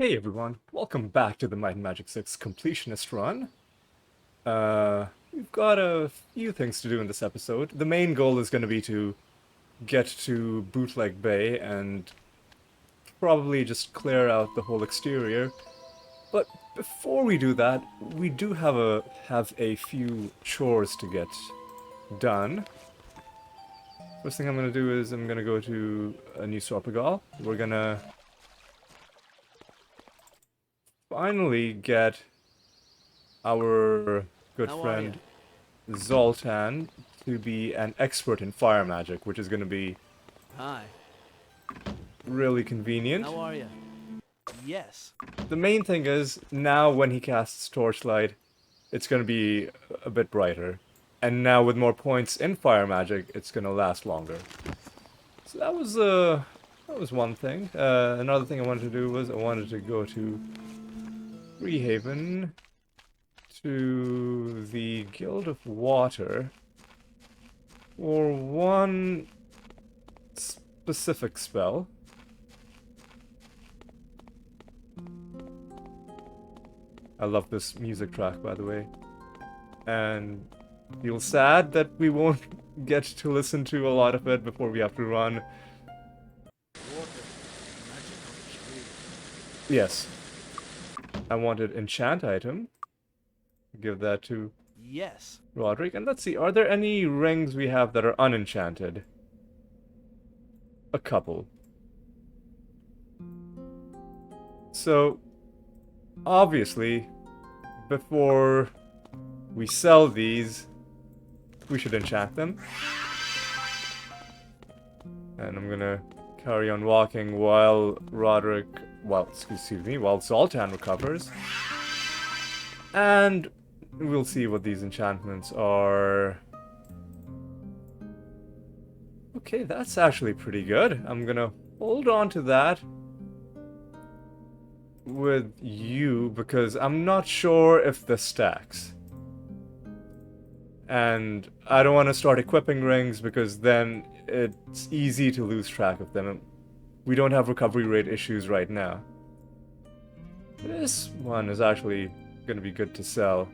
Hey everyone, welcome back to the Might and Magic 6 completionist run. We've got a few things to do in this episode. The main goal is going to be to get to Bootleg Bay and probably just clear out the whole exterior. But before we do that, we do have a few chores to get done. First thing I'm going to do is I'm going to go to a new Sorpagal. We're going to finally get our good How are you? friend Zoltan to be an expert in fire magic, which is going to be Hi. really convenient. How are you? Yes. The main thing is, now when he casts Torchlight, it's going to be a bit brighter. And now with more points in fire magic, it's going to last longer. So that was one thing. Another thing I wanted to do was I wanted to go to Freehaven to the Guild of Water for one specific spell. I love this music track, by the way. And feel sad that we won't get to listen to a lot of it before we have to run. Water. Magic on the street. Yes, I wanted enchant item. Give that to Yes. Roderick. And let's see, are there any rings we have that are unenchanted? A couple. So, obviously, before we sell these, we should enchant them. And I'm gonna carry on walking while while Zoltan recovers. And we'll see what these enchantments are. Okay, that's actually pretty good. I'm gonna hold on to that with you because I'm not sure if this stacks. And I don't want to start equipping rings because then it's easy to lose track of them. We don't have recovery rate issues right now. This one is actually going to be good to sell.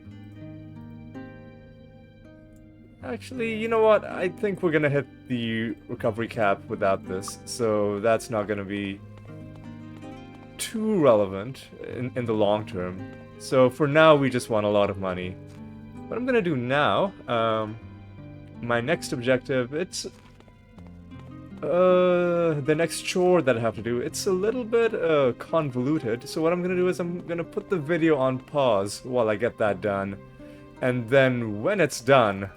Actually, you know what? I think we're going to hit the recovery cap without this, so that's not going to be too relevant in the long term. So for now, we just want a lot of money. What I'm gonna do now, my next objective, it's the next chore that I have to do. It's a little bit convoluted. So what I'm gonna do is I'm gonna put the video on pause while I get that done, and then when it's done,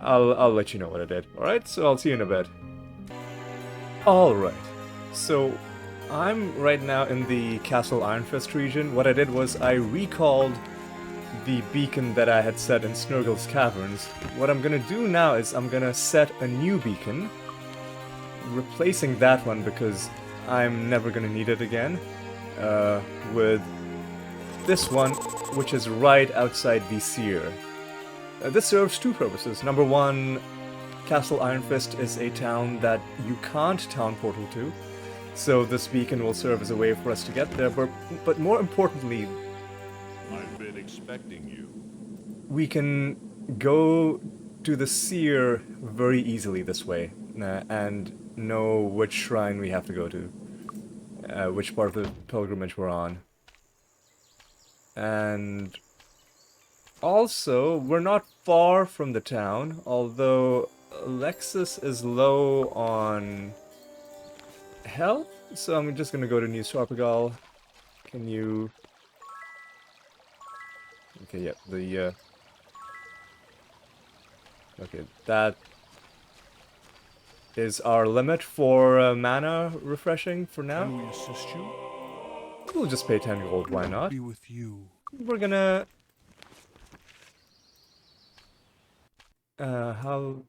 I'll let you know what I did. All right? So I'll see you in a bit. All right. So I'm right now in the Castle Ironfist region. What I did was I recalled the beacon that I had set in Snurgle's Caverns. What I'm gonna do now is I'm gonna set a new beacon, replacing that one because I'm never gonna need it again, with this one, which is right outside the Seer. This serves two purposes. Number one, Castle Ironfist is a town that you can't town portal to, so this beacon will serve as a way for us to get there, but more importantly, I've been expecting you. we can go to the Seer very easily this way, and know which shrine we have to go to, which part of the pilgrimage we're on. And also, we're not far from the town, although Alexis is low on health, so I'm just gonna go to New Sarpagal. Can you... Okay, yeah, okay, that is our limit for mana refreshing for now. Can we assist you? We'll just pay 10 gold, why not? Be with you. We're gonna... how...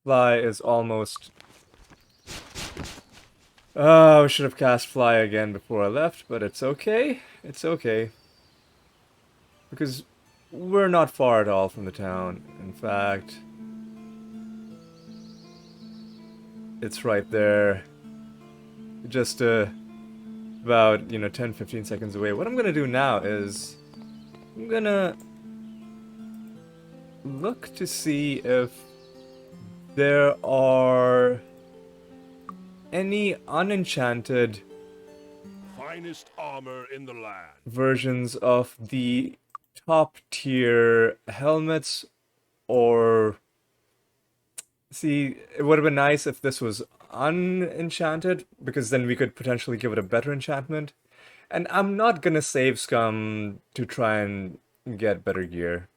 Fly is almost... Oh, I should have cast Fly again before I left, but it's okay. It's okay. Because we're not far at all from the town. In fact, it's right there. Just a about, 10, 15 seconds away. What I'm gonna do now is I'm gonna look to see if there are any unenchanted Finest armor in the land. versions of the top tier helmets, or see, it would have been nice if this was unenchanted, because then we could potentially give it a better enchantment. And I'm not gonna save scum to try and get better gear.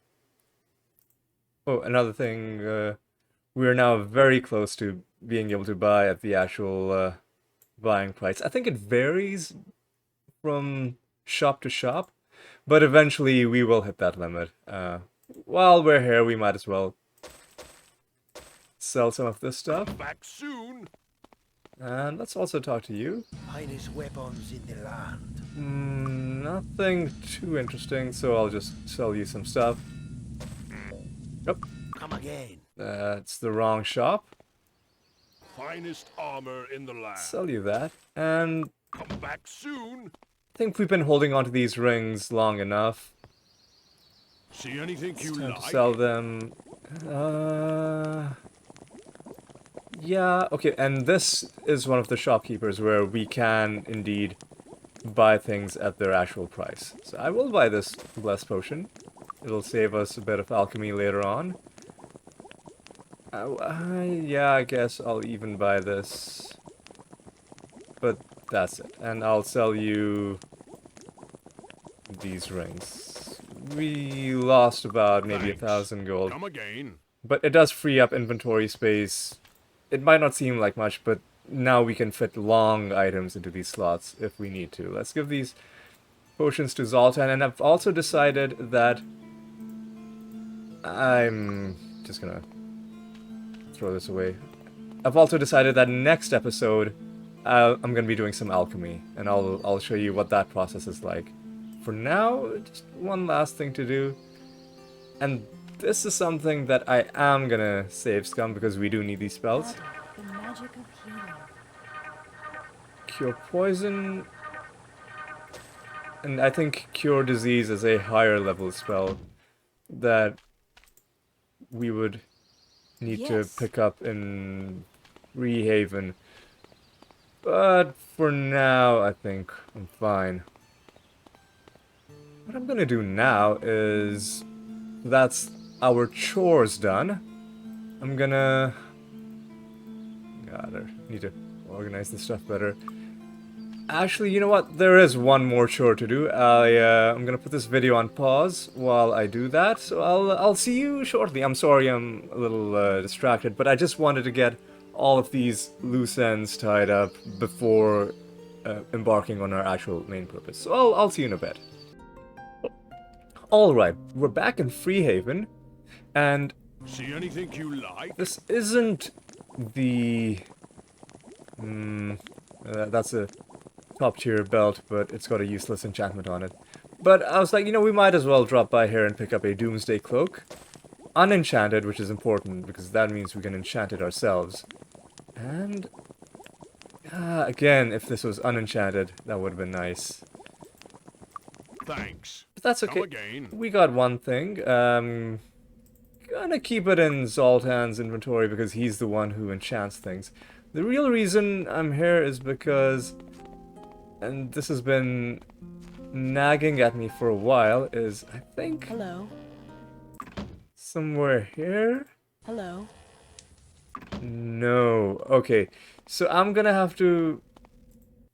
Oh, another thing, we are now very close to being able to buy at the actual buying price. I think it varies from shop to shop, but eventually we will hit that limit. While we're here, we might as well sell some of this stuff. Back soon. And let's also talk to you. Finest weapons in the land. Nothing too interesting, so I'll just sell you some stuff. Yep, Come again. that's the wrong shop. Finest armor in the land. Sell you that. And Come back soon. I think we've been holding on to these rings long enough. See anything you Time like? to sell them. Yeah, okay, and this is one of the shopkeepers where we can indeed buy things at their actual price. So I will buy this blessed potion. It'll save us a bit of alchemy later on. Yeah, I guess I'll even buy this. But that's it. And I'll sell you these rings. We lost about maybe Thanks. 1,000 gold. Come again. But it does free up inventory space. It might not seem like much, but now we can fit long items into these slots if we need to. Let's give these potions to Zoltan, and I've also decided that I'm just gonna throw this away. I've also decided that next episode I'm gonna be doing some alchemy, and I'll show you what that process is like. For now, just one last thing to do, and this is something that I am gonna save scum because we do need these spells. The magic of healing. Cure poison, and I think cure disease is a higher level spell that we would need to Yes. pick up in Rehaven. But for now, I think I'm fine. What I'm gonna do now is, that's our chores done. I'm gonna... God, I need to organize this stuff better. Actually, you know what? There is one more chore to do. I'm gonna put this video on pause while I do that, so I'll see you shortly. I'm sorry I'm a little distracted, but I just wanted to get all of these loose ends tied up before embarking on our actual main purpose. So I'll see you in a bit. Alright, we're back in Freehaven, and See anything you like? this isn't the... that's a top tier belt, but it's got a useless enchantment on it. But I was like, we might as well drop by here and pick up a Doomsday Cloak. Unenchanted, which is important, because that means we can enchant it ourselves. And... again, if this was unenchanted, that would have been nice. Thanks. But that's okay. Come again. We got one thing. Gonna keep it in Zoltan's inventory because he's the one who enchants things. The real reason I'm here is because, and this has been nagging at me for a while, is I think Hello. somewhere here? Hello. No. Okay. So I'm gonna have to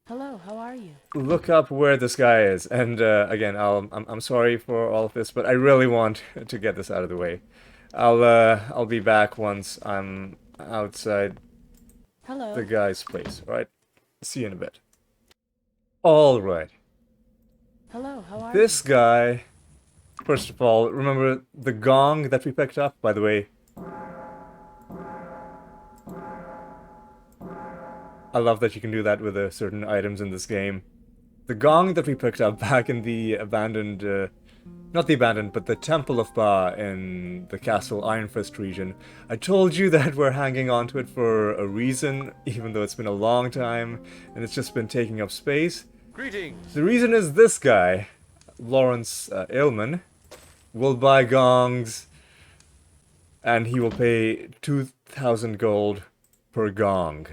Hello, how are you? look up where this guy is. And again, I'm sorry for all of this, but I really want to get this out of the way. I'll be back once I'm outside Hello. the guy's place. All right. See you in a bit. All right. Hello, how are This guy. First of all, remember the gong that we picked up? By the way, I love that you can do that with certain items in this game. The gong that we picked up back in the abandoned, not the abandoned, but the Temple of Ba in the Castle Ironfist region. I told you that we're hanging on to it for a reason, even though it's been a long time, and it's just been taking up space. Greetings. The reason is this guy, Lawrence Ailman, will buy gongs, and he will pay 2,000 gold per gong.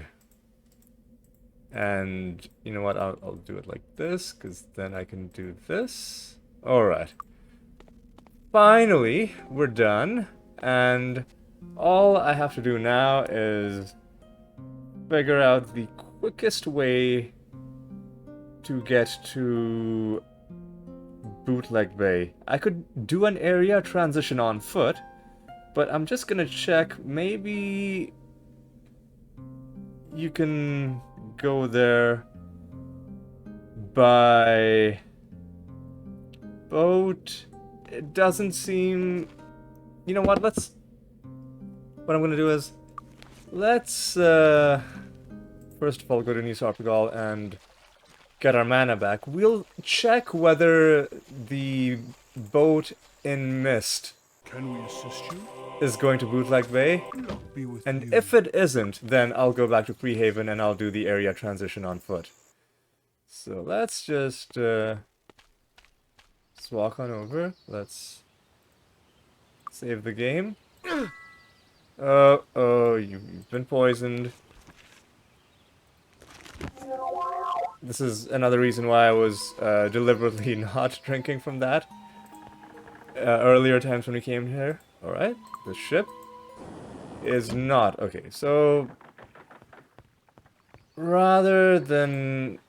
And you know what? I'll do it like this, because then I can do this. Alright. Finally, we're done. And all I have to do now is figure out the quickest way to get to Bootleg Bay. I could do an area transition on foot, but I'm just gonna check. Maybe you can go there by boat. It doesn't seem... You know what, what I'm gonna do is, let's, first of all go to New Sarpagal and get our mana back. We'll check whether the boat in Mist Can we assist you? is going to Bootleg Bay. Luck be with And you. if it isn't, then I'll go back to Freehaven and I'll do the area transition on foot. So let's just walk on over. Let's save the game. Oh, you've been poisoned. This is another reason why I was deliberately not drinking from that earlier times when we came here. Alright, the ship is not... Okay, so... Rather than...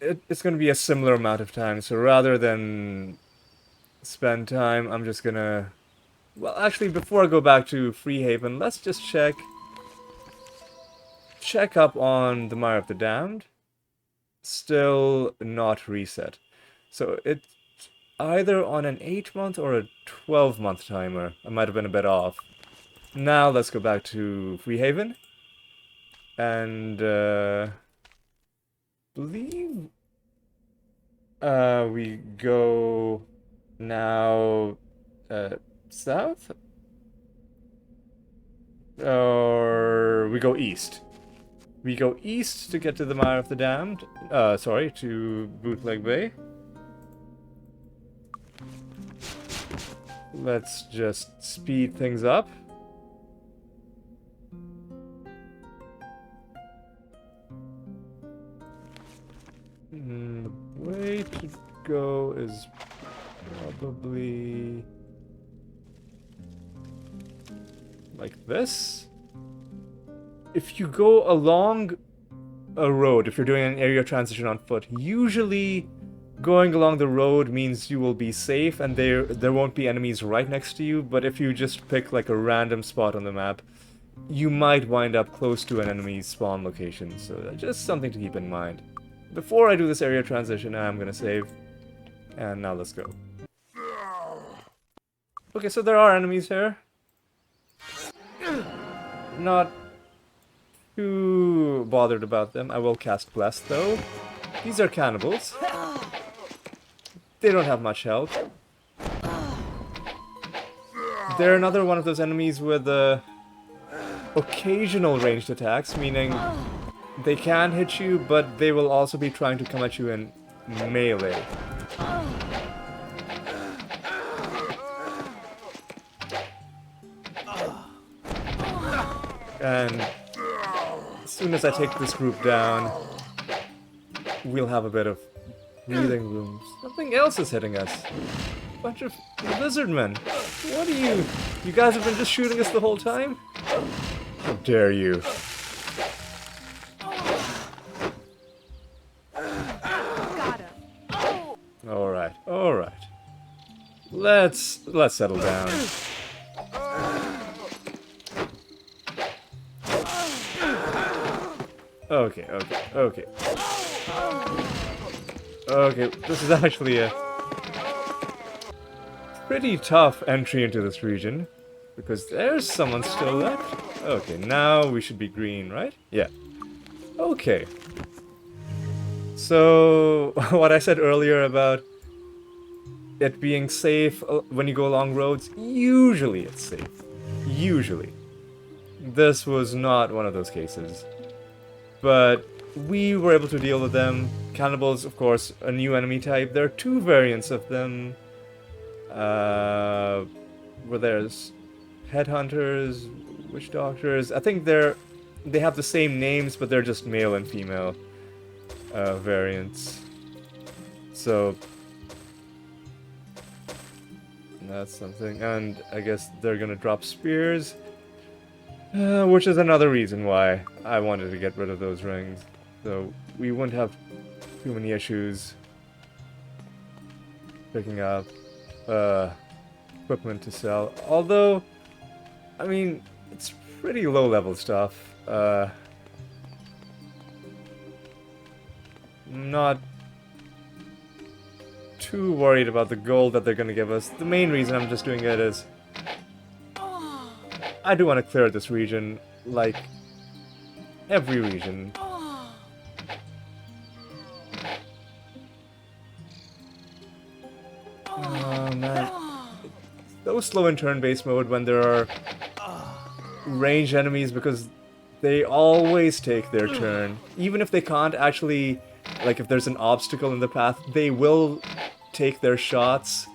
It's going to be a similar amount of time, so rather than spend time, I'm just gonna... Well, actually, before I go back to Freehaven, let's just check up on the Mire of the Damned. Still not reset. So it's either on an 8-month or a 12-month timer. I might have been a bit off. Now let's go back to Freehaven. And believe we go now south? Or we go east. We go east to get to the Mire of the Damned. Sorry, to Bootleg Bay. Let's just speed things up. The way to go is probably like this. If you go along a road, if you're doing an area transition on foot, usually going along the road means you will be safe and there won't be enemies right next to you, but if you just pick like a random spot on the map, you might wind up close to an enemy's spawn location, so just something to keep in mind. Before I do this area transition, I'm gonna save, and now let's go. Okay, so there are enemies here. Not too bothered about them. I will cast Bless, though. These are cannibals. They don't have much health. They're another one of those enemies with occasional ranged attacks, meaning they can hit you, but they will also be trying to come at you in melee. And as soon as I take this group down, we'll have a bit of breathing room. Something else is hitting us. Bunch of lizardmen. What are you? You guys have been just shooting us the whole time? How dare you? Alright, alright. Let's settle down. Okay. Okay, this is actually a pretty tough entry into this region, because there's someone still left. Okay, now we should be green, right? Yeah. Okay. So, what I said earlier about it being safe when you go along roads, usually it's safe. Usually. This was not one of those cases. But we were able to deal with them. Cannibals, of course, a new enemy type. There are two variants of them. Where there's headhunters, witch doctors. I think they have the same names, but they're just male and female variants. So that's something. And I guess they're gonna drop spears, which is another reason why I wanted to get rid of those rings. So we wouldn't have too many issues picking up equipment to sell. Although, I mean, it's pretty low level stuff. Not too worried about the gold that they're gonna give us. The main reason I'm just doing it is I do want to clear this region, like every region. Oh man, it's so slow in turn-based mode when there are ranged enemies because they always take their turn. Even if they can't actually, like if there's an obstacle in the path, they will take their shots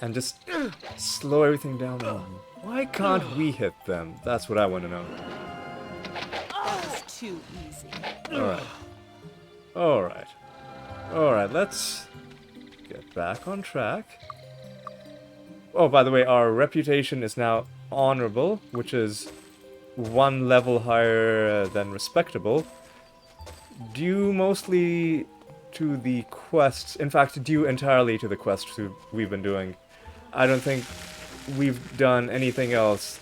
and just slow everything down. Why can't we hit them? That's what I want to know. It's too easy. Alright. Alright. Alright, let's get back on track. Oh, by the way, our reputation is now honorable, which is one level higher than respectable. Due mostly to the quests, in fact, due entirely to the quests we've been doing. I don't think we've done anything else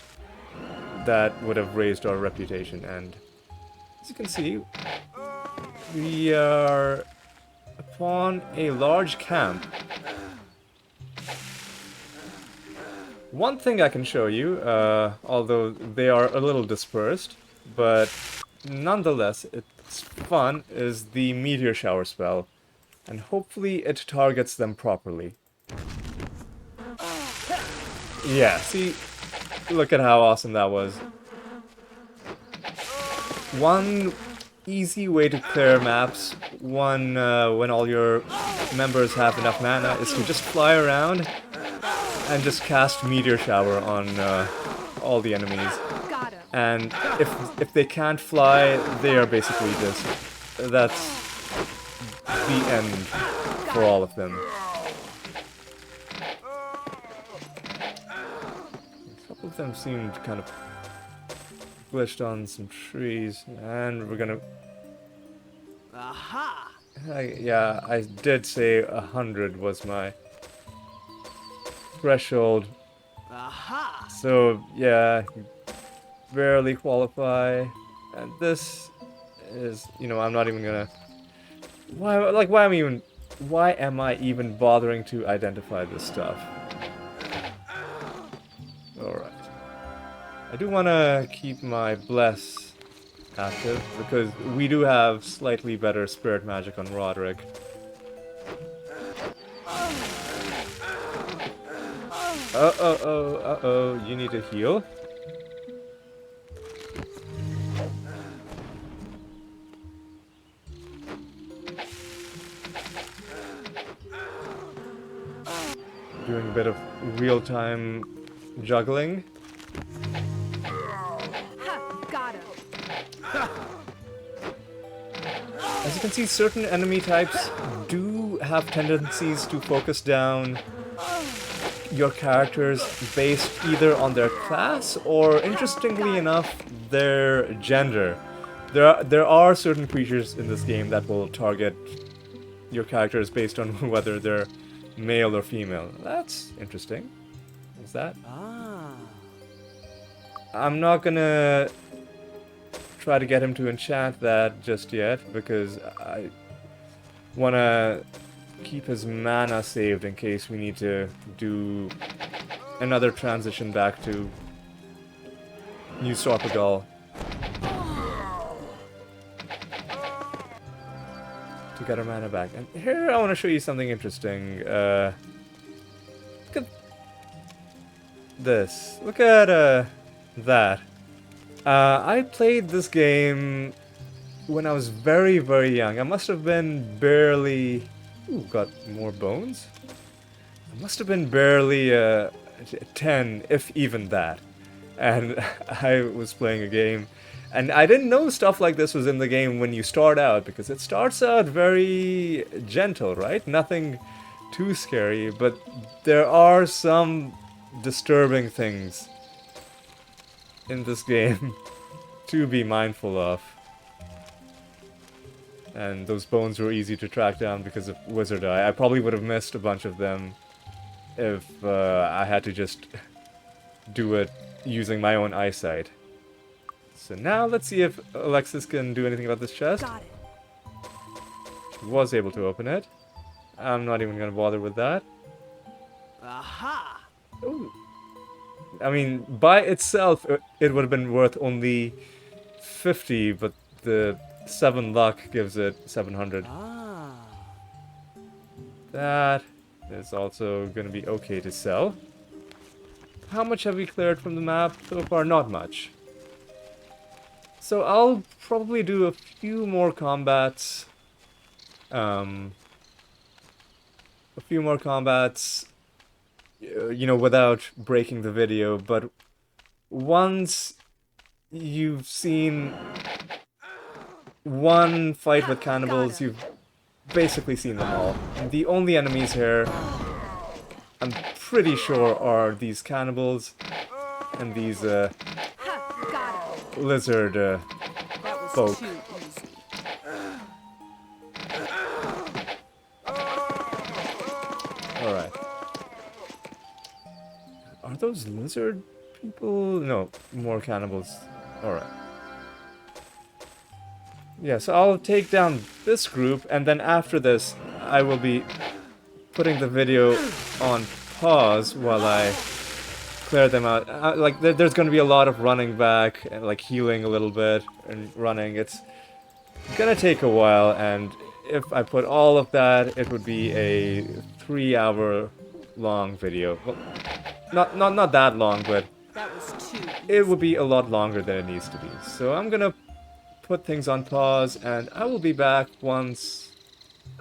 that would have raised our reputation, and as you can see, we are upon a large camp. One thing I can show you, although they are a little dispersed, but nonetheless it's fun, is the meteor shower spell, and hopefully it targets them properly. Yeah, see, look at how awesome that was. One easy way to clear maps, when all your members have enough mana, is to just fly around and just cast meteor shower on all the enemies. And if they can't fly, they are basically just, that's the end for all of them. A couple of them seemed kind of glitched on some trees, and we're gonna... Aha! Yeah, I did say 100 was my threshold. Aha! So, yeah, barely qualify. And this is, you know, I'm not even gonna... Why am I even bothering to identify this stuff? Alright. I do want to keep my bless active, because we do have slightly better spirit magic on Roderick. Uh-oh, you need to heal. Doing a bit of real-time juggling. Got him. As you can see, certain enemy types do have tendencies to focus down your characters based either on their class or, interestingly enough, their gender. There are certain creatures in this game that will target your characters based on whether they're male or female. That's interesting. What's that? Ah. I'm not gonna try to get him to enchant that just yet, because I wanna keep his mana saved in case we need to do another transition back to New Sorpagal to get our mana back. And here I want to show you something interesting. Look at this. Look at that. I played this game when I was very, very young. I must have been barely... Ooh, got more bones? I must have been barely 10, if even that. And I was playing a game, and I didn't know stuff like this was in the game when you start out, because it starts out very gentle, right? Nothing too scary, but there are some disturbing things in this game to be mindful of. And those bones were easy to track down because of Wizard Eye. I probably would have missed a bunch of them if I had to just do it using my own eyesight. So now let's see if Alexis can do anything about this chest. Got it. She was able to open it. I'm not even gonna bother with that. Aha! Ooh. I mean, by itself, it would have been worth only 50, but the 7 luck gives it 700. Ah. That is also gonna be okay to sell. How much have we cleared from the map so far? Not much. So I'll probably do a few more combats. You know, without breaking the video, but once you've seen one fight with cannibals, you've basically seen them all. And the only enemies here, I'm pretty sure, are these cannibals and these Got him. lizard That was folk. too easy. Alright. Are those lizard people? No, more cannibals. Alright. Yeah, so I'll take down this group, and then after this, I will be putting the video on pause while I clear them out. Like, there's going to be a lot of running back, and like healing a little bit, and running. It's gonna take a while, and if I put all of that, it would be a 3-hour long video. Well, not that long, but That was too easy. it would be a lot longer than it needs to be. So I'm gonna put things on pause, and I will be back once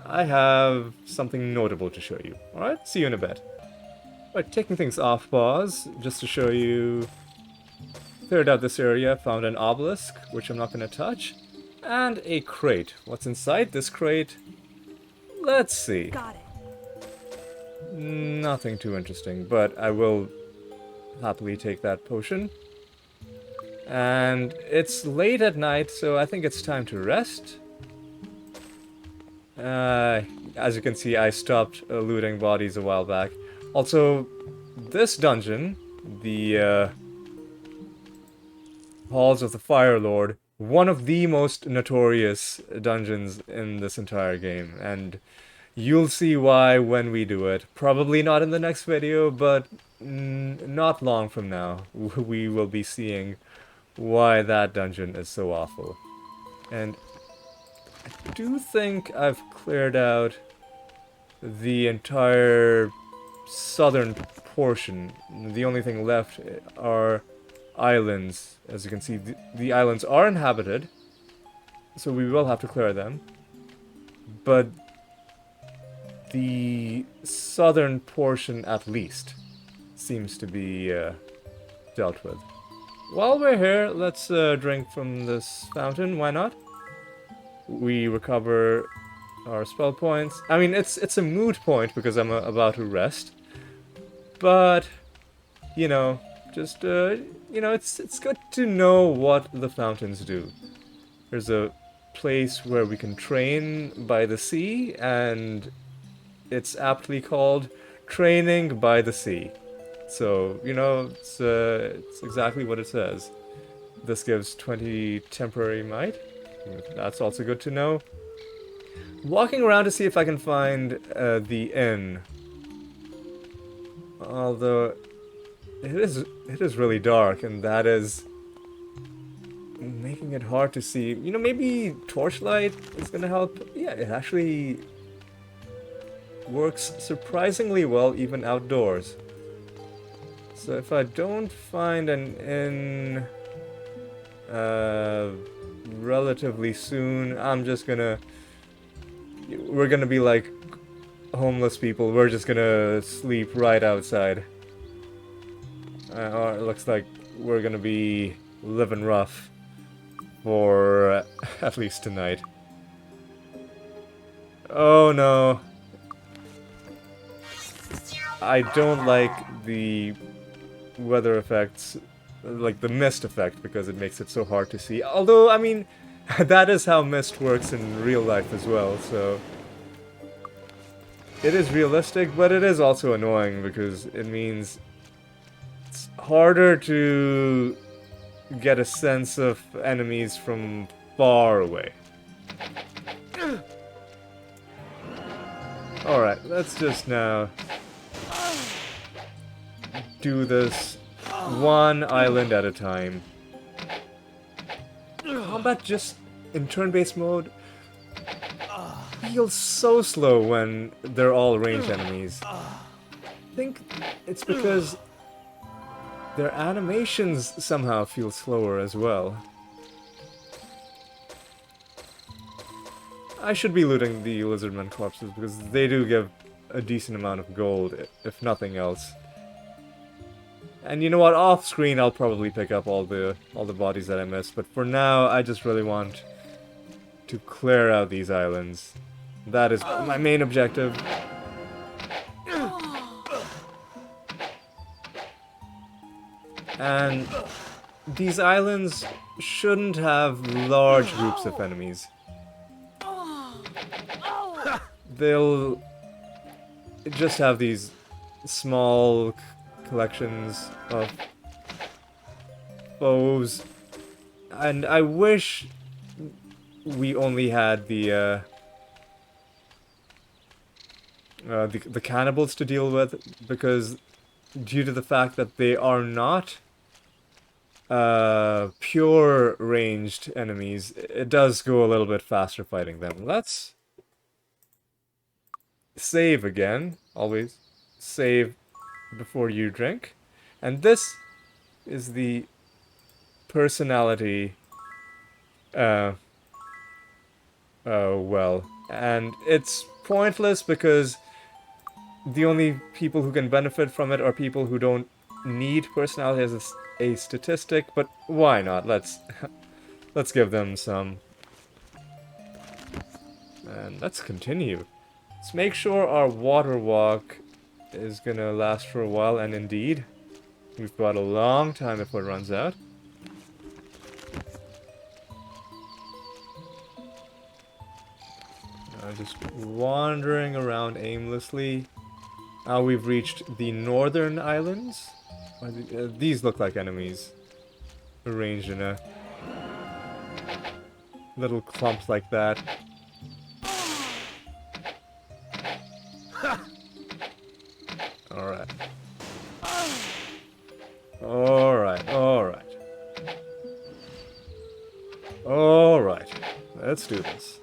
I have something notable to show you. Alright, see you in a bit. Alright, taking things off pause, just to show you. Cleared out this area, found an obelisk, which I'm not gonna touch, and a crate. What's inside this crate? Let's see. Got it. Nothing too interesting, but I will happily take that potion. And it's late at night, so I think it's time to rest. As you can see, I stopped looting bodies a while back. Also, this dungeon, the Halls of the Fire Lord, one of the most notorious dungeons in this entire game, and you'll see why when we do it. Probably not in the next video, but not long from now, we will be seeing why that dungeon is so awful. And I do think I've cleared out the entire southern portion. The only thing left are islands. As you can see, the islands are inhabited, so we will have to clear them. But the southern portion, at least, seems to be dealt with. While we're here, let's drink from this fountain. Why not? We recover our spell points. I mean, it's a moot point because I'm about to rest. But, you know, just you know, it's good to know what the fountains do. There's a place where we can train by the sea, and it's aptly called Training by the Sea. So, you know, it's exactly what it says. This gives 20 temporary might. That's also good to know. Walking around to see if I can find the inn. Although it is really dark, and that is making it hard to see. You know, maybe torchlight is gonna help. Yeah, it actually works surprisingly well even outdoors. So if I don't find an inn relatively soon. We're gonna be like homeless people. We're just gonna sleep right outside. Or it looks like we're gonna be living rough for at least tonight. Oh no. I don't like the weather effects, like the mist effect, because it makes it so hard to see. Although, I mean, that is how mist works in real life as well, so... It is realistic, but it is also annoying because it means it's harder to get a sense of enemies from far away. Alright, let's just now do this one island at a time. Combat just in turn-based mode feels so slow when they're all ranged enemies. I think it's because their animations somehow feel slower as well. I should be looting the lizardmen corpses because they do give a decent amount of gold, if nothing else. And you know what, off screen I'll probably pick up all the bodies that I missed, but for now I just really want to clear out these islands. That is my main objective. And these islands shouldn't have large groups of enemies. They'll just have these small collections of foes. And I wish we only had the cannibals to deal with, because due to the fact that they are not pure ranged enemies, it does go a little bit faster fighting them. Let's save again. Always save before you drink. And this is the personality well. And it's pointless because the only people who can benefit from it are people who don't need personality as a statistic, but why not? Let's give them some. And let's continue. Let's make sure our water walk is gonna last for a while, and indeed, we've got a long time before it runs out. Just wandering around aimlessly. Now we've reached the northern islands. These look like enemies, arranged in a little clump like that. Alright. Alright, alright. Alright. Let's do this.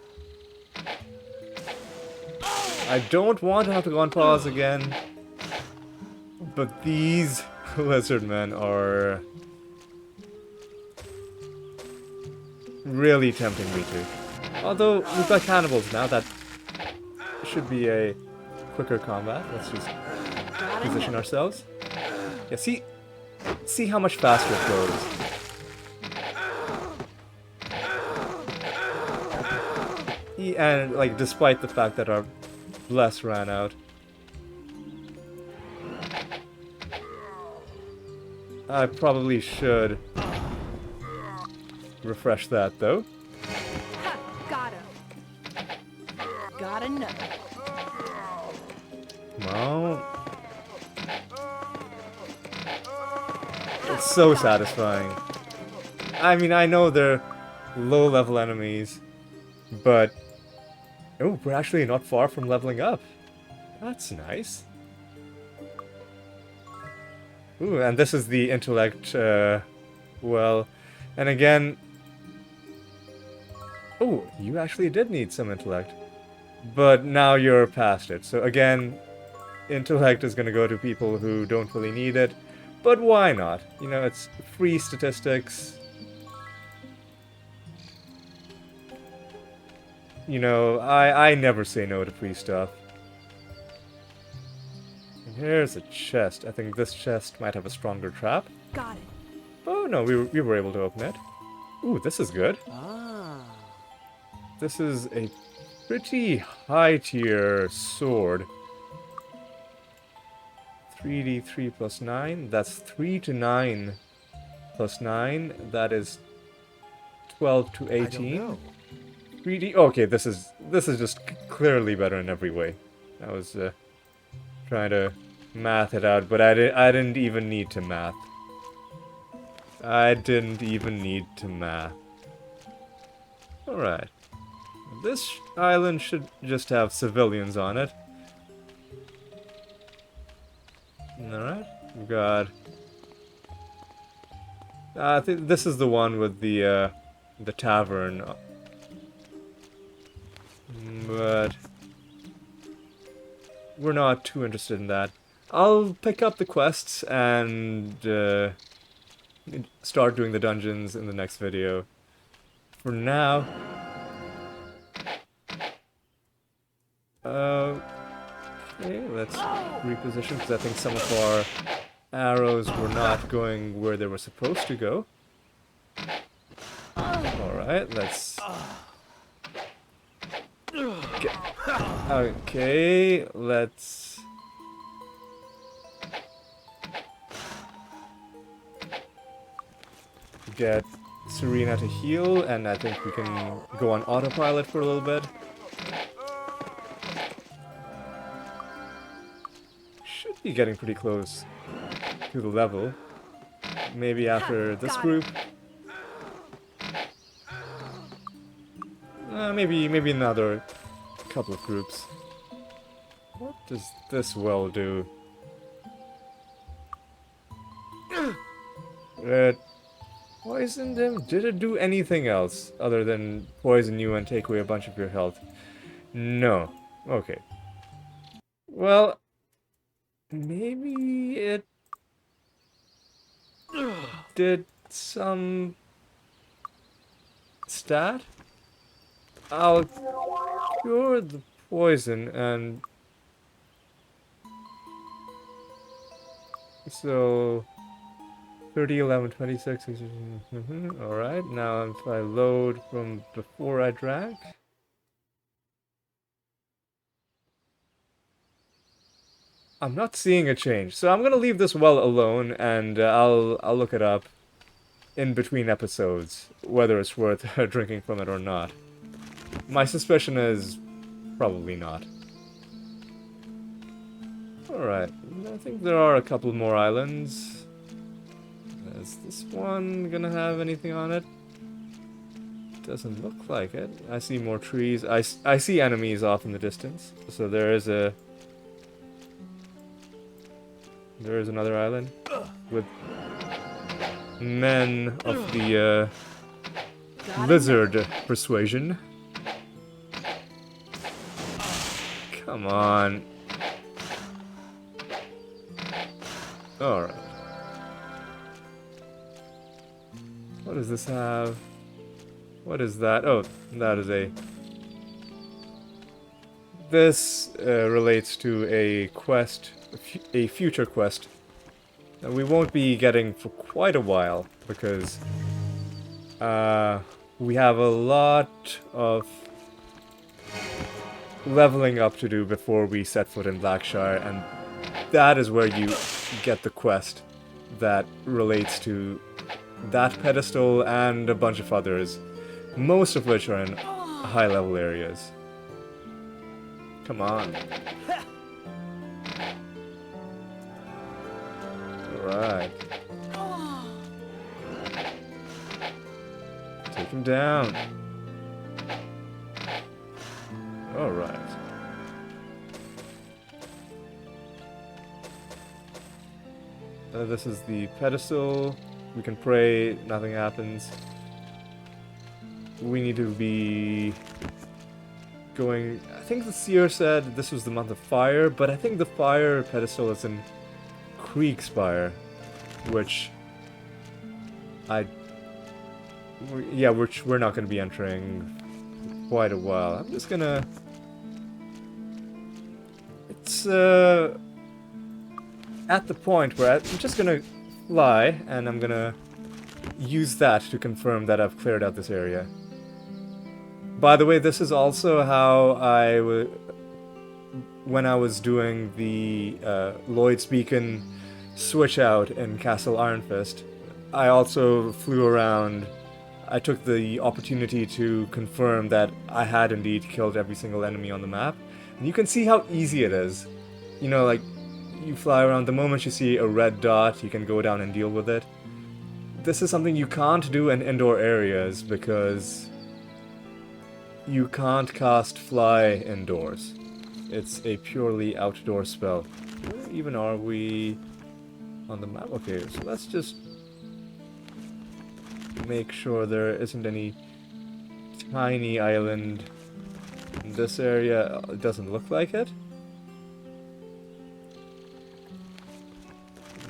I don't want to have to go on pause again, but these lizardmen are really tempting me to. Although, we've got cannibals now, that should be a quicker combat. Let's just position ourselves. Yeah, see how much faster it goes. And, like, despite the fact that our bless ran out. I probably should refresh that, though. Ha! Got him. Got another. Well, it's so satisfying. I mean, I know they're low-level enemies, but... Oh, we're actually not far from leveling up. That's nice. Ooh, and this is the intellect, well... And again... Oh, you actually did need some intellect. But now you're past it. So again, intellect is gonna go to people who don't really need it. But why not? You know, it's free statistics. You know, I never say no to free stuff. And here's a chest. I think this chest might have a stronger trap. Got it. Oh no, we were able to open it. Ooh, this is good. Ah. This is a pretty high tier sword. 3d3 plus 9. That's 3 to 9 plus 9. That is 12 to 18. 3d. Okay, this is just clearly better in every way. I was trying to math it out, but I didn't even need to math. I didn't even need to math. Alright. This island should just have civilians on it. Alright. We've got... I think this is the one with the tavern. But... we're not too interested in that. I'll pick up the quests and start doing the dungeons in the next video. For now... okay, let's reposition, because I think some of our arrows were not going where they were supposed to go. Alright, let's... okay, let's... get Serena to heal, and I think we can go on autopilot for a little bit. Should be getting pretty close to the level. Maybe after this group. Maybe another couple of groups. What does this well do? It poisoned him? Did it do anything else other than poison you and take away a bunch of your health? No. Okay. Well, maybe it did some stat? I'll cure the poison and... so... 30, 11, 26... alright, now if I load from before I drank... I'm not seeing a change, so I'm gonna leave this well alone, and I'll look it up in between episodes, whether it's worth drinking from it or not. My suspicion is probably not. Alright, I think there are a couple more islands. Is this one gonna have anything on it? Doesn't look like it. I see more trees. I see enemies off in the distance, so there is a... there is another island with men of the lizard persuasion. Come on. Alright. What does this have? What is that? Oh, that is a... this relates to a quest, a future quest that we won't be getting for quite a while, because we have a lot of leveling up to do before we set foot in Blackshire, and that is where you get the quest that relates to that pedestal and a bunch of others, most of which are in high level areas. Come on. Alright. Take him down. Alright. This is the pedestal. We can pray, nothing happens. We need to be going... I think the seer said this was the month of fire, but I think the fire pedestal is in Kriegspire, which which we're not going to be entering quite a while. I'm just gonna... It's at the point where I'm just gonna fly, and I'm gonna use that to confirm that I've cleared out this area. By the way, this is also how when I was doing the Lloyd's Beacon switch out in Castle Ironfist, I also flew around. I took the opportunity to confirm that I had indeed killed every single enemy on the map. And you can see how easy it is. You know, like, you fly around, the moment you see a red dot, you can go down and deal with it. This is something you can't do in indoor areas because you can't cast fly indoors. It's a purely outdoor spell. Where even are we on the map? Okay, so let's just make sure there isn't any tiny island in this area. It doesn't look like it.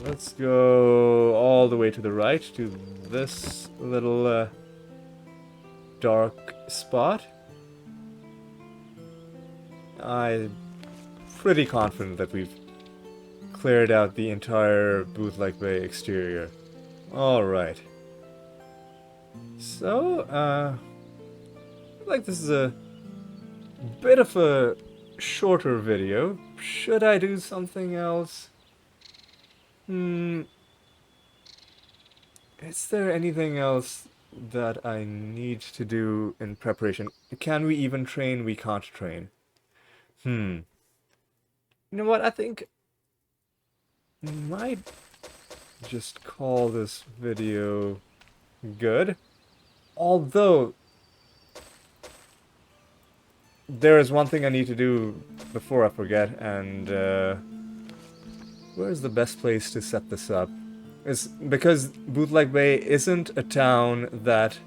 Let's go all the way to the right to this little dark spot. I'm pretty confident that we've cleared out the entire Bootleg Bay exterior. Alright. So, like this is a bit of a shorter video. Should I do something else? Is there anything else that I need to do in preparation? Can we even train? We can't train. You know what? I think I might just call this video good. Although, there is one thing I need to do before I forget, and where's the best place to set this up? Is because Bootleg Bay isn't a town that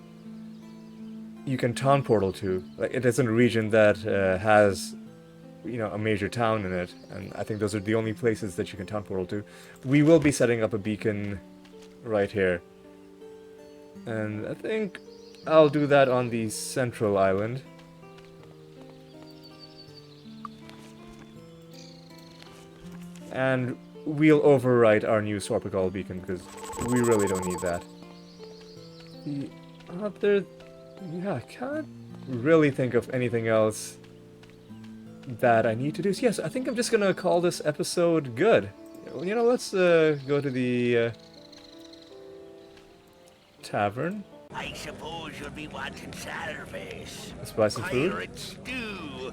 you can town portal to. Like, it isn't a region that has, you know, a major town in it, and I think those are the only places that you can town portal to. We will be setting up a beacon right here, and I think I'll do that on the central island. And we'll overwrite our new Sorpigal beacon because we really don't need that. The other... yeah, I can't really think of anything else that I need to do. So yes, I think I'm just gonna call this episode good. You know, let's go to the tavern. I suppose you'll be wanting service. Let's buy some food. Pirate stew.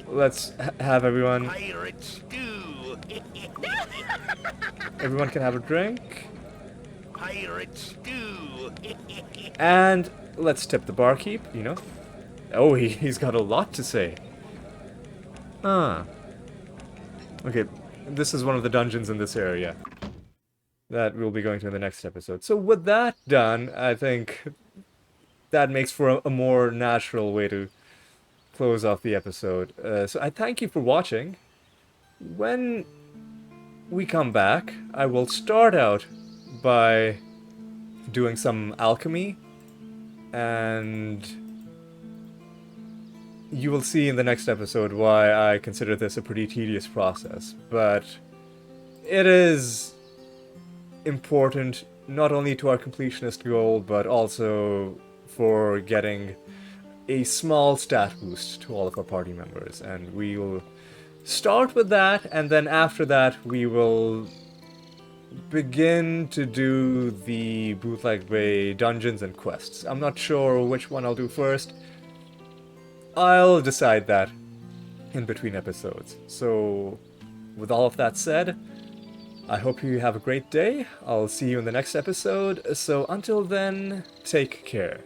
Let's have everyone... Pirate stew. everyone can have a drink. Pirate stew. And let's tip the barkeep, you know. Oh, he's got a lot to say. Ah. Okay, this is one of the dungeons in this area that we'll be going to in the next episode. So with that done, I think that makes for a more natural way to close off the episode. So I thank you for watching. When we come back, I will start out by doing some alchemy, and you will see in the next episode why I consider this a pretty tedious process. But it is important not only to our completionist goal, but also for getting a small stat boost to all of our party members. And we will start with that, and then after that we will begin to do the Bootleg Bay dungeons and quests. I'm not sure which one I'll do first. I'll decide that in between episodes. So, with all of that said, I hope you have a great day. I'll see you in the next episode. So until then, take care.